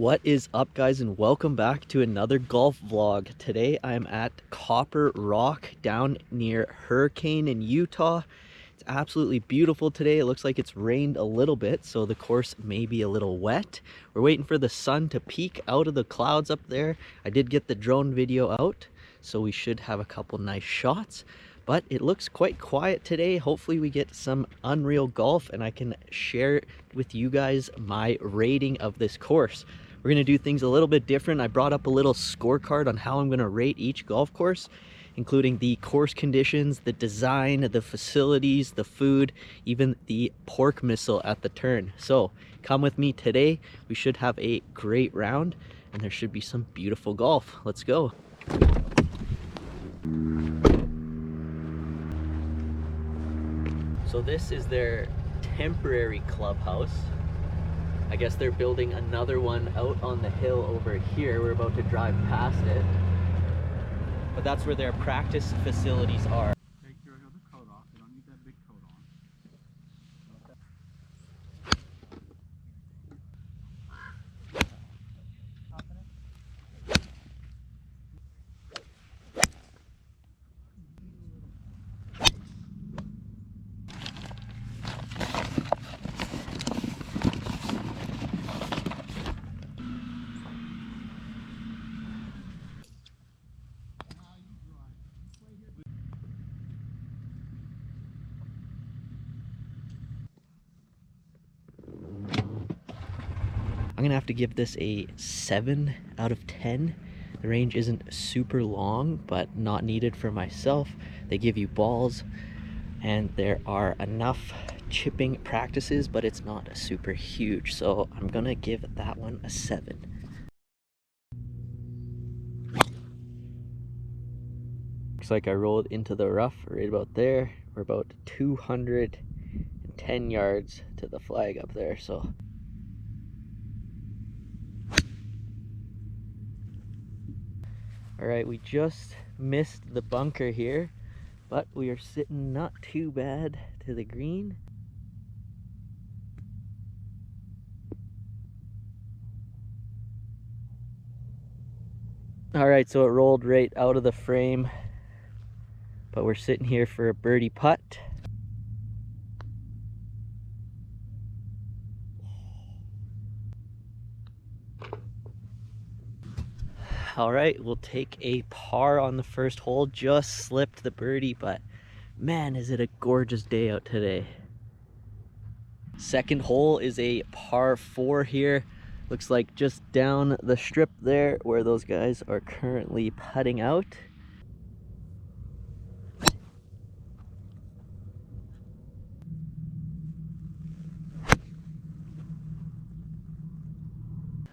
What is up, guys, and welcome back to another golf vlog. Today I'm at Copper Rock down near Hurricane in Utah. It's absolutely beautiful today. It looks like it's rained a little bit, so the course may be a little wet. We're waiting for the sun to peek out of the clouds up there. I did get the drone video out, so we should have a couple nice shots. But it looks quite quiet today. Hopefully we get some unreal golf and I can share with you guys my rating of this course. We're gonna do things a little bit different. I brought up a little scorecard on how I'm gonna rate each golf course, including the course conditions, the design, the facilities, the food, even the pork missile at the turn. So come with me today. We should have a great round and there should be some beautiful golf. Let's go. So this is their temporary clubhouse. I guess they're building another one out on the hill over here. We're about to drive past it. But that's where their practice facilities are. Take your other coat off. You don't need that big coat on. I'm gonna have to give this a 7 out of 10. The range isn't super long, but not needed for myself. They give you balls and there are enough chipping practices, but it's not super huge. So I'm gonna give that one a 7. Looks like I rolled into the rough right about there. We're about 210 yards to the flag up there, so. All right, we just missed the bunker here, but we are sitting not too bad to the green. All right, so it rolled right out of the frame, but we're sitting here for a birdie putt. All right, we'll take a par on the first hole. Just slipped the birdie, but man, is it a gorgeous day out today. Second hole is a par 4 here. Looks like just down the strip there where those guys are currently putting out.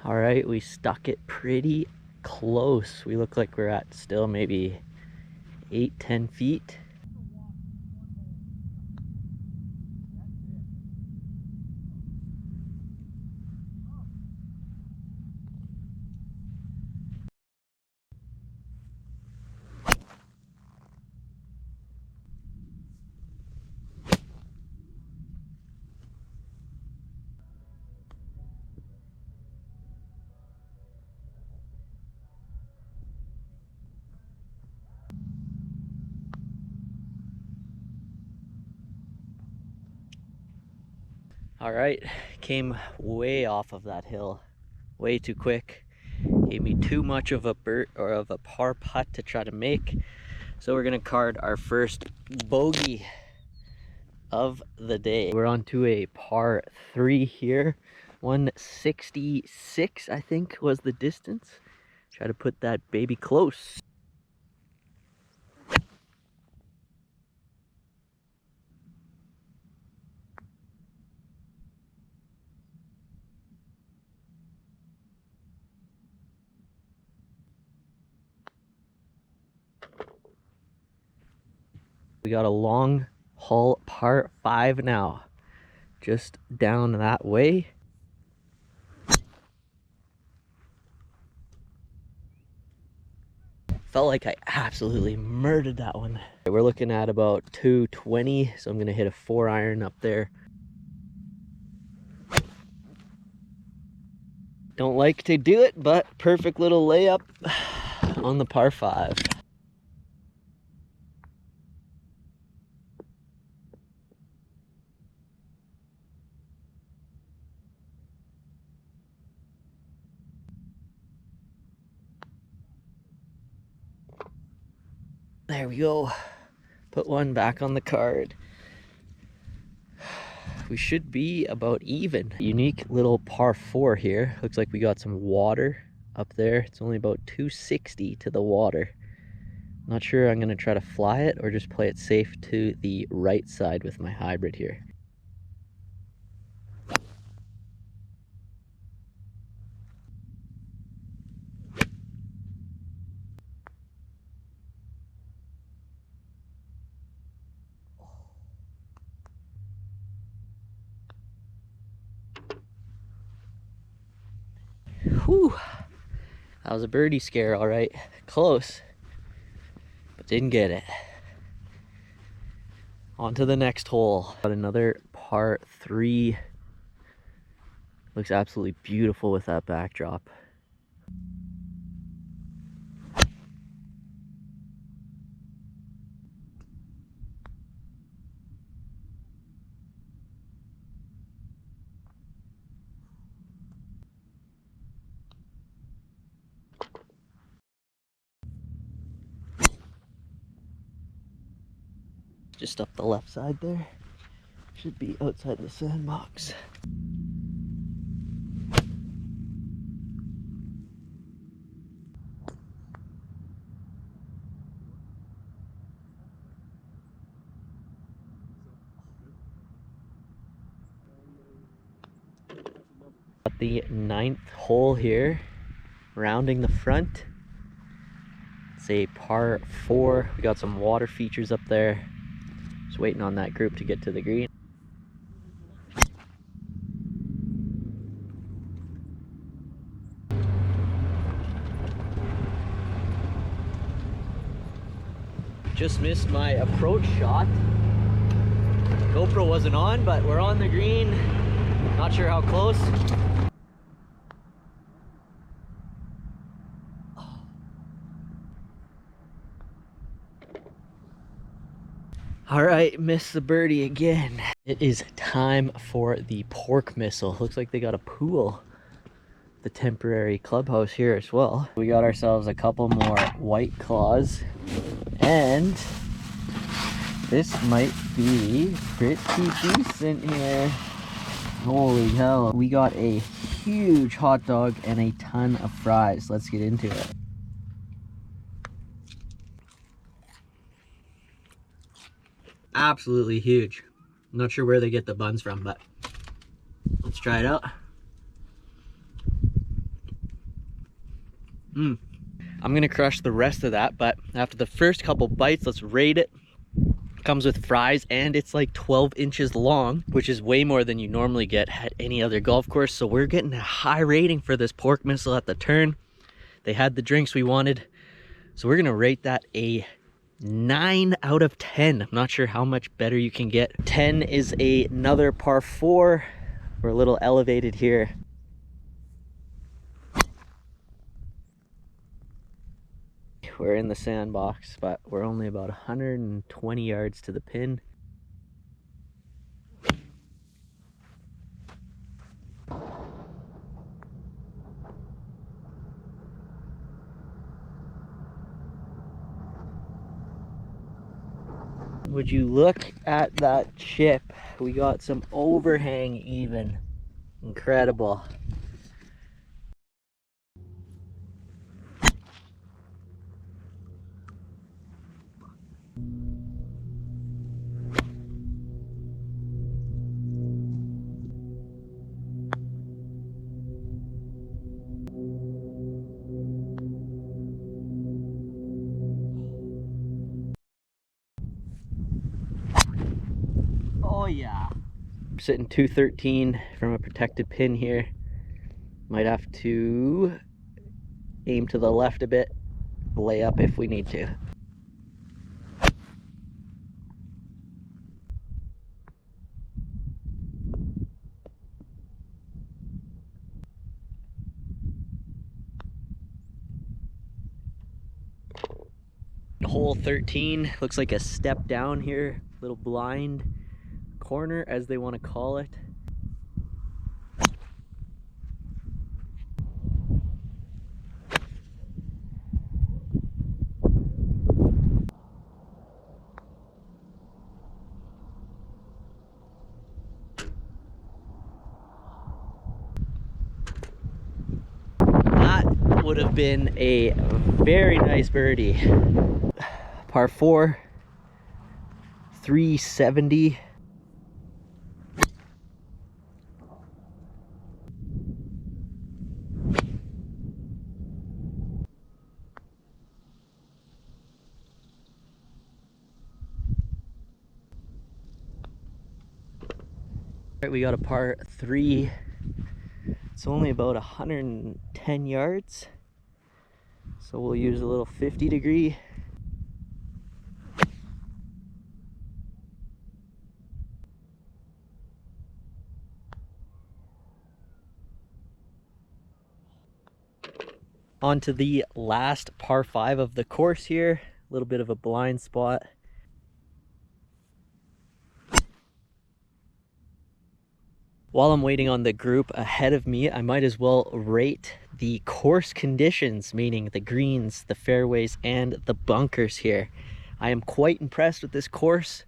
All right, we stuck it pretty close. We look like we're at still maybe 8-10 feet. All right, came way off of that hill, way too quick. Gave me too much of a par putt to try to make. So we're gonna card our first bogey of the day. We're on to a par 3 here. 166, I think, was the distance. Try to put that baby close. We got a long haul par 5 now, just down that way. Felt like I absolutely murdered that one. We're looking at about 220, so I'm gonna hit a 4-iron up there. Don't like to do it, but perfect little layup on the par 5. There we go. Put one back on the card. We should be about even. Unique little par 4 here. Looks like we got some water up there. It's only about 260 to the water. Not sure I'm gonna try to fly it or just play it safe to the right side with my hybrid here. Whew. That was a birdie scare, all right. Close, but didn't get it. On to the next hole. Got another par 3. Looks absolutely beautiful with that backdrop. Just up the left side there. Should be outside the sandbox. Got the 9th hole here, rounding the front. It's a par 4. We got some water features up there. Just waiting on that group to get to the green. Just missed my approach shot. GoPro wasn't on, but we're on the green. Not sure how close. All right, missed the birdie again. It is time for the pork missile. Looks like they got a pool, the temporary clubhouse here as well. We got ourselves a couple more White Claws, and this might be pretty decent here. Holy hell. We got a huge hot dog and a ton of fries. Let's get into it. Absolutely huge. I'm not sure where they get the buns from, but let's try it out. I'm gonna crush the rest of that, but after the first couple bites, let's rate it. Comes with fries, and it's like 12 inches long, which is way more than you normally get at any other golf course. So we're getting a high rating for this pork missile at the turn. They had the drinks we wanted, so we're gonna rate that a 9 out of 10. I'm not sure how much better you can get. 10 is another par 4. We're a little elevated here. We're in the sandbox, but we're only about 120 yards to the pin. Would you look at that chip? We got some overhang even. Incredible. Oh yeah. We're sitting 213 from a protected pin here. Might have to aim to the left a bit, lay up if we need to. hole 13. Looks like a step down here, little blind corner as they want to call it. That would have been a very nice birdie. Par 4, 370. Right, we got a par 3. It's only about 110 yards. So we'll use a little 50-degree. On to the last par 5 of the course here. A little bit of a blind spot. While I'm waiting on the group ahead of me, I might as well rate the course conditions, meaning the greens, the fairways, and the bunkers here. I am quite impressed with this course.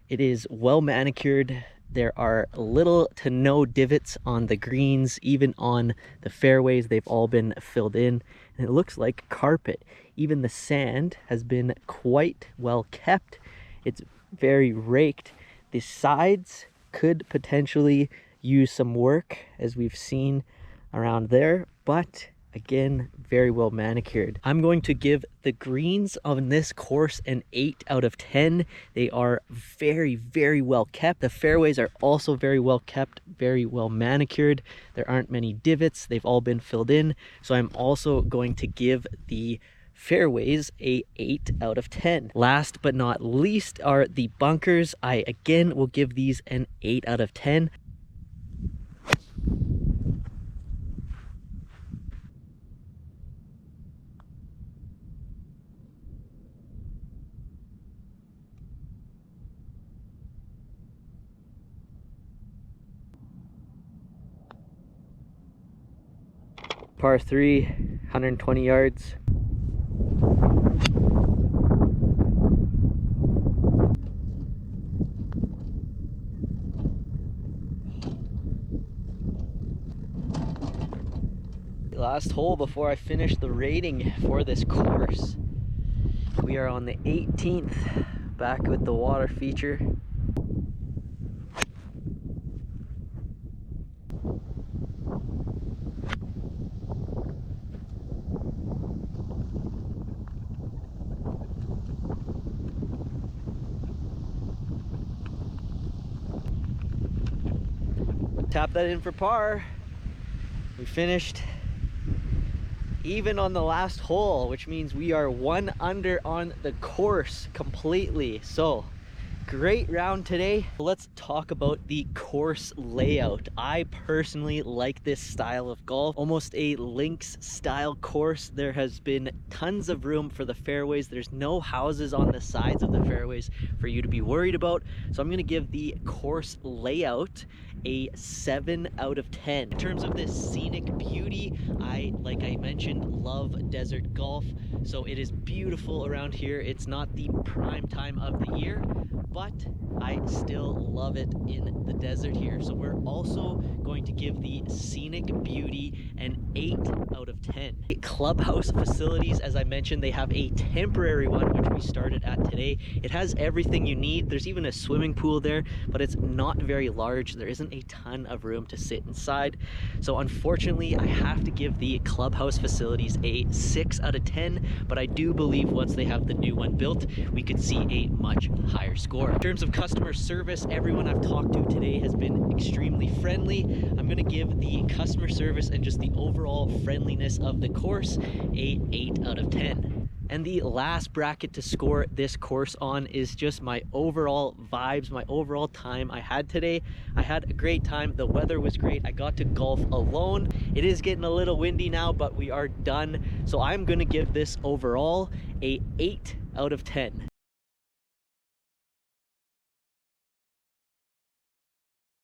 It is well manicured. There are little to no divots on the greens, even on the fairways. They've all been filled in, and it looks like carpet. Even the sand has been quite well kept. It's very raked. The sides could potentially use some work, as we've seen around there, but again, very well manicured. I'm going to give the greens on this course an 8 out of 10. They are very, very well kept. The fairways are also very well kept, very well manicured. There aren't many divots. They've all been filled in. So I'm also going to give the fairways a 8 out of 10. Last but not least are the bunkers. I again will give these an 8 out of 10. Par 3, 120 yards. Last hole before I finish the rating for this course. We are on the 18th, back with the water feature. Tap that in for par. We finished even on the last hole, which means we are 1 under on the course completely. So great round today. Let's talk about the course layout. I personally like this style of golf, almost a links style course. There has been tons of room for the fairways. There's no houses on the sides of the fairways for you to be worried about. So I'm gonna give the course layout a 7 out of 10. In terms of this scenic beauty, like I mentioned, love desert golf. So it is beautiful around here. It's not the prime time of the year, but I still love it in the desert here. So we're also going to give the scenic beauty an 8 out of 10. Clubhouse facilities, as I mentioned, they have a temporary one, which we started at today. It has everything you need. There's even a swimming pool there, but it's not very large. There isn't a ton of room to sit inside. So unfortunately, I have to give the clubhouse facilities a 6 out of 10, but I do believe once they have the new one built, we could see a much higher score. In terms of customer service, everyone I've talked to today has been extremely friendly. I'm gonna give the customer service and just the overall friendliness of the course a 8 out of 10. And the last bracket to score this course on is just my overall vibes, my overall time I had today. I had a great time. The weather was great. I got to golf alone. It is getting a little windy now, but we are done. So I'm gonna give this overall a 8 out of 10.